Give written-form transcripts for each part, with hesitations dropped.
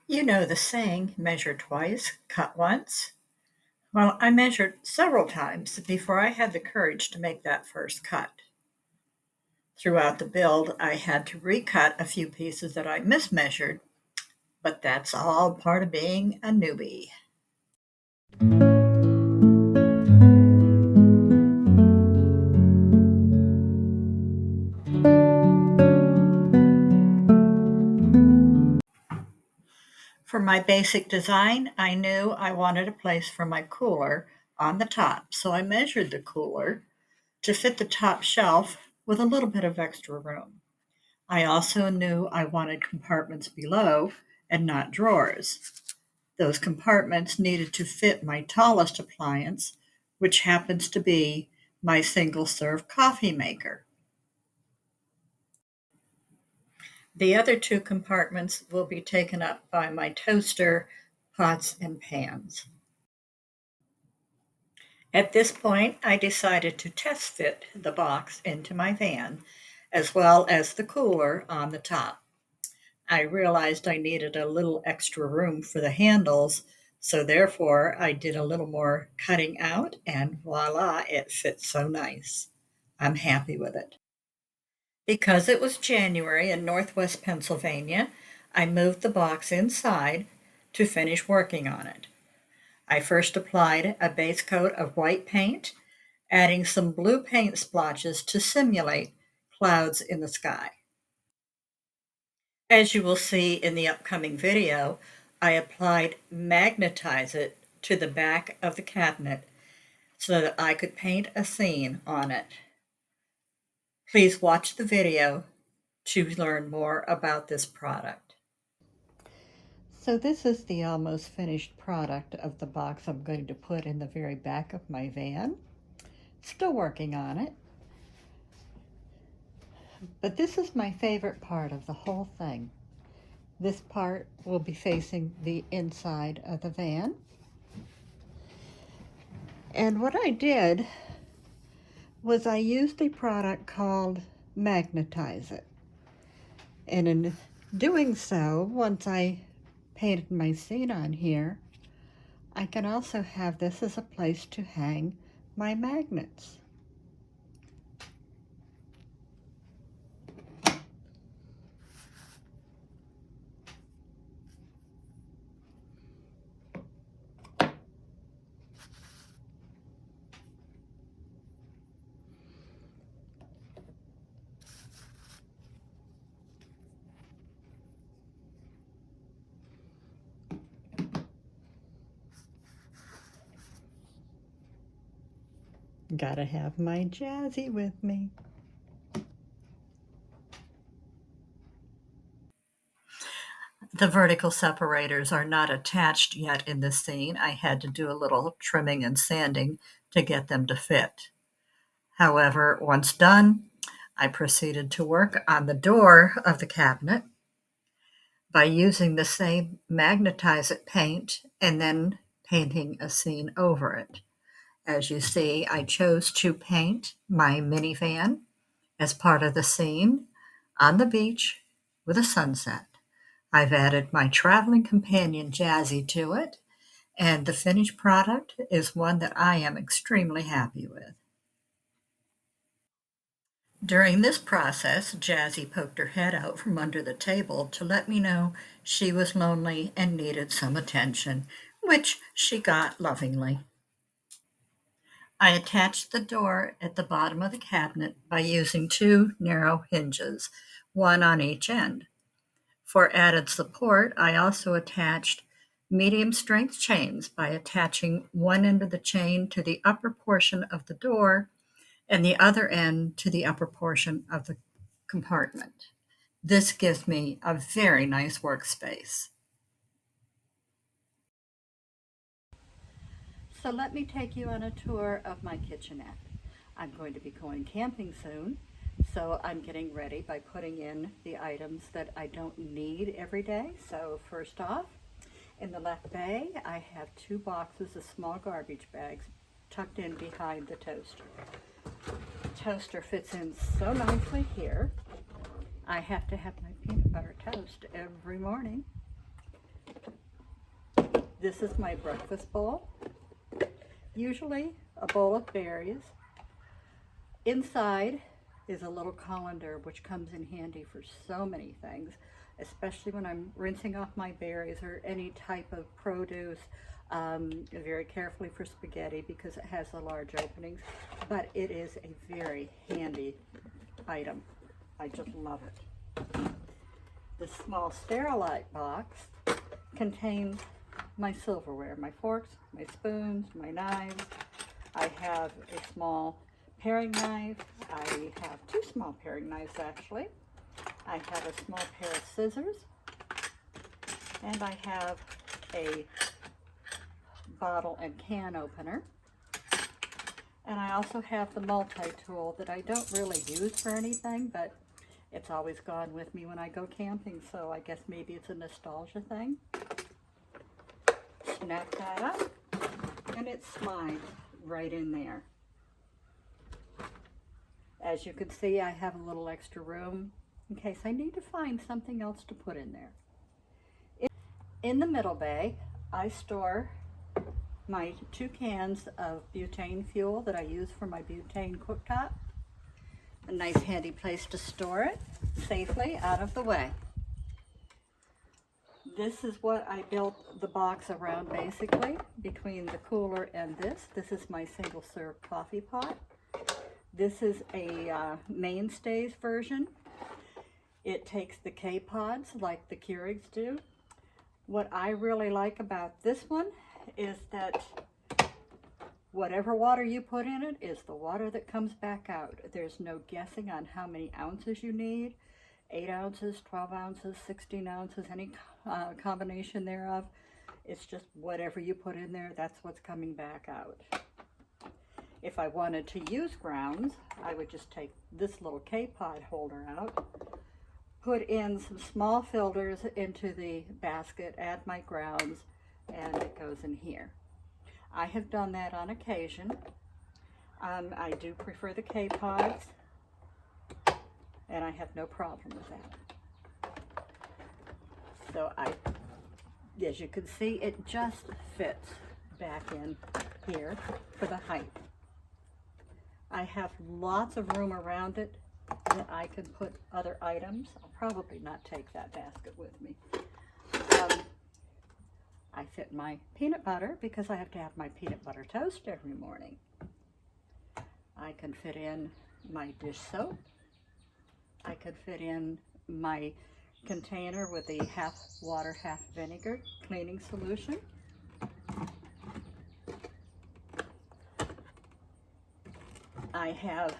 You know the saying, measure twice, cut once? Well, I measured several times before I had the courage to make that first cut. Throughout the build, I had to recut a few pieces that I mismeasured, but that's all part of being a newbie. For my basic design, I knew I wanted a place for my cooler on the top, so I measured the cooler to fit the top shelf with a little bit of extra room. I also knew I wanted compartments below and not drawers. Those compartments needed to fit my tallest appliance, which happens to be my single serve coffee maker. The other two compartments will be taken up by my toaster, pots, and pans. At this point, I decided to test fit the box into my van, as well as the cooler on the top. I realized I needed a little extra room for the handles, so therefore I did a little more cutting out, and voila, it fits so nice. I'm happy with it. Because it was January in Northwest Pennsylvania, I moved the box inside to finish working on it. I first applied a base coat of white paint, adding some blue paint splotches to simulate clouds in the sky. As you will see in the upcoming video, I applied Magnetize It to the back of the cabinet so that I could paint a scene on it. Please watch the video to learn more about this product. So this is the almost finished product of the box I'm going to put in the very back of my van. Still working on it. But this is my favorite part of the whole thing. This part will be facing the inside of the van. And what I did was I used a product called Magnetize It. And in doing so, once I painted my scene on here, I can also have this as a place to hang my magnets. Gotta have my Jazzy with me. The vertical separators are not attached yet in this scene. I had to do a little trimming and sanding to get them to fit. However, once done, I proceeded to work on the door of the cabinet by using the same Magnetize It paint and then painting a scene over it. As you see, I chose to paint my minivan as part of the scene on the beach with a sunset. I've added my traveling companion Jazzy to it, and the finished product is one that I am extremely happy with. During this process, Jazzy poked her head out from under the table to let me know she was lonely and needed some attention, which she got lovingly. I attached the door at the bottom of the cabinet by using two narrow hinges, one on each end. For added support, I also attached medium strength chains by attaching one end of the chain to the upper portion of the door and the other end to the upper portion of the compartment. This gives me a very nice workspace. So let me take you on a tour of my kitchenette. I'm going to be going camping soon, so I'm getting ready by putting in the items that I don't need every day. So first off, in the left bay, I have two boxes of small garbage bags tucked in behind the toaster. The toaster fits in so nicely here. I have to have my peanut butter toast every morning. This is my breakfast bowl. Usually a bowl of berries. Inside is a little colander, which comes in handy for so many things, especially when I'm rinsing off my berries or any type of produce. Very carefully for spaghetti because it has the large openings, but it is a very handy item. I just love it. This small Sterilite box contains my silverware, my forks, my spoons, my knives. I have a small paring knife. I have two small paring knives actually. I have a small pair of scissors, and I have a bottle and can opener. And I also have the multi-tool that I don't really use for anything, but it's always gone with me when I go camping, so I guess maybe it's a nostalgia thing. Snap that up, and it slides right in there. As you can see, I have a little extra room in case I need to find something else to put in there. In the middle bay, I store my 2 cans of butane fuel that I use for my butane cooktop. A nice handy place to store it safely out of the way. This is what I built the box around basically, between the cooler and this. This is my single serve coffee pot. This is a mainstays version. It takes the K-pods like the Keurigs do. What I really like about this one is that whatever water you put in it is the water that comes back out. There's no guessing on how many ounces you need. 8 ounces, 12 ounces, 16 ounces, any combination thereof. It's just whatever you put in there, that's what's coming back out. If I wanted to use grounds, I would just take this little K-pod holder out, put in some small filters into the basket, add my grounds, and it goes in here. I have done that on occasion. I do prefer the K-pods, and I have no problem with that. So as you can see, it just fits back in here for the height. I have lots of room around it that I can put other items. I'll probably not take that basket with me. I fit my peanut butter because I have to have my peanut butter toast every morning. I can fit in my dish soap. I could fit in my container with the half water, half vinegar cleaning solution. I have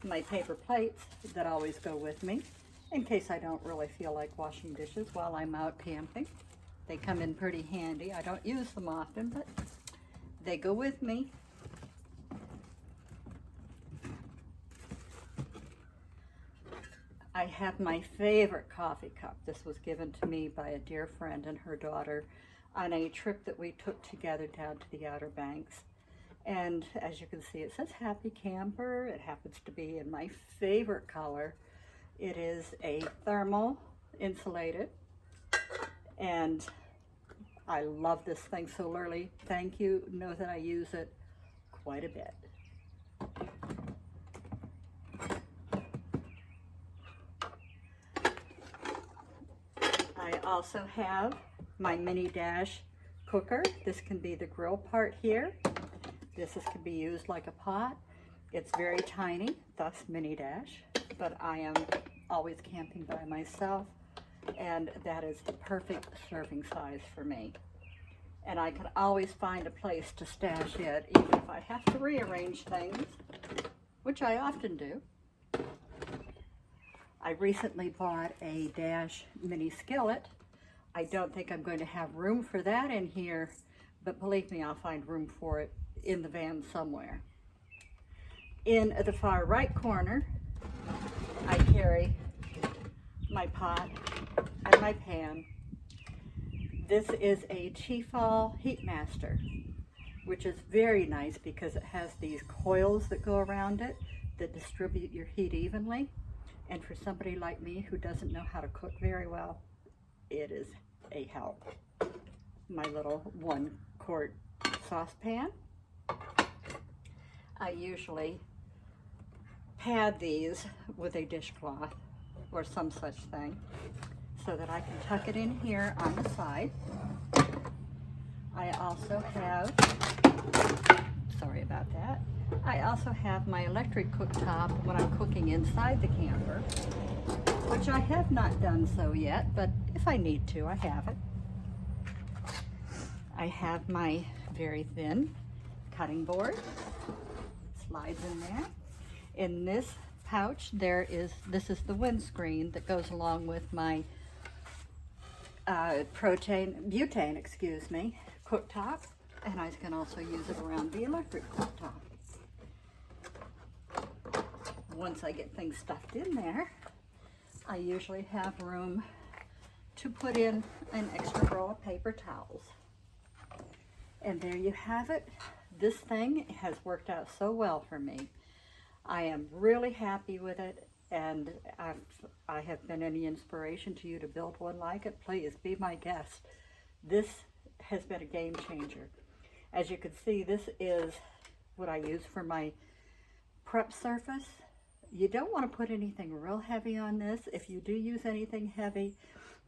my paper plates that always go with me in case I don't really feel like washing dishes while I'm out camping. They come in pretty handy. I don't use them often, but they go with me. I have my favorite coffee cup. This was given to me by a dear friend and her daughter on a trip that we took together down to the Outer Banks. And as you can see, it says Happy Camper. It happens to be in my favorite color. It is a thermal insulated, and I love this thing so Lurley, thank you. Know that I use it quite a bit. I also have my mini dash cooker. This can be the grill part here. This can be used like a pot. It's very tiny, thus mini dash, but I am always camping by myself, and that is the perfect serving size for me. And I can always find a place to stash it, even if I have to rearrange things, which I often do. I recently bought a Dash mini skillet. I don't think I'm going to have room for that in here, but believe me, I'll find room for it in the van somewhere. In the far right corner, I carry my pot and my pan. This is a Tefal Heatmaster, which is very nice because it has these coils that go around it that distribute your heat evenly. And for somebody like me who doesn't know how to cook very well, it is a help. my little 1-quart saucepan. I usually pad these with a dishcloth or some such thing so that I can tuck it in here on the side. I also have, sorry about that, I also have my electric cooktop when I'm cooking inside the camper, which I have not done so yet, but if I need to, I have it. I have my very thin cutting board, slides in there. In this pouch, this is the windscreen that goes along with my butane, excuse me, cooktop, and I can also use it around the electric cooktop. Once I get things stuffed in there, I usually have room to put in an extra roll of paper towels. And there you have it. This thing has worked out so well for me. I am really happy with it, and I have been any inspiration to you to build one like it, please be my guest. This has been a game changer. As you can see, this is what I use for my prep surface. You don't want to put anything real heavy on this. If you do use anything heavy,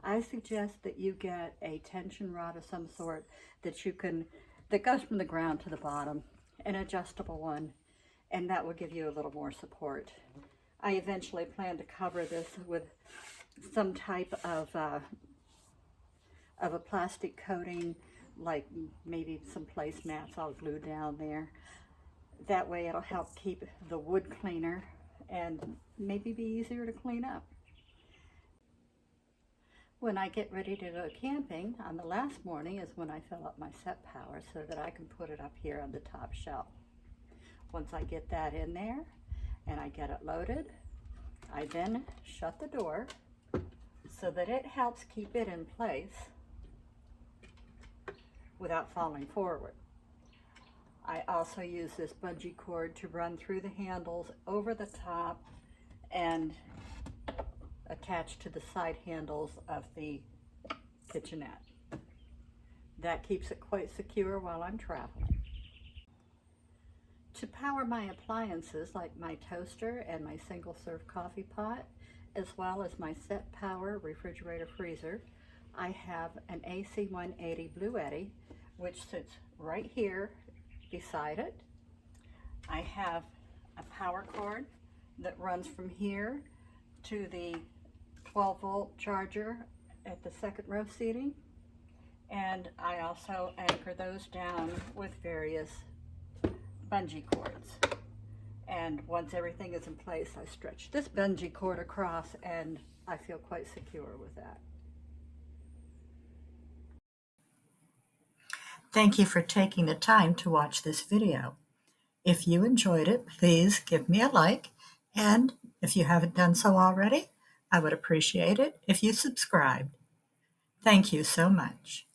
I suggest that you get a tension rod of some sort that goes from the ground to the bottom, an adjustable one, and that will give you a little more support. I eventually plan to cover this with some type of a plastic coating, like maybe some placemats I'll glue down there. That way it'll help keep the wood cleaner and maybe be easier to clean up. When I get ready to go camping, on the last morning is when I fill up my set power so that I can put it up here on the top shelf. Once I get that in there and I get it loaded, I then shut the door so that it helps keep it in place without falling forward. I also use this bungee cord to run through the handles over the top and attached to the side handles of the kitchenette. That keeps it quite secure while I'm traveling. To power my appliances like my toaster and my single serve coffee pot, as well as my set power refrigerator freezer, I have an AC 180 Bluetti, which sits right here beside it. I have a power cord that runs from here to the 12-volt charger at the second row seating, and I also anchor those down with various bungee cords. And once everything is in place, I stretch this bungee cord across, and I feel quite secure with that. Thank you for taking the time to watch this video. If you enjoyed it, please give me a like, and if you haven't done so already, I would appreciate it if you subscribed. Thank you so much.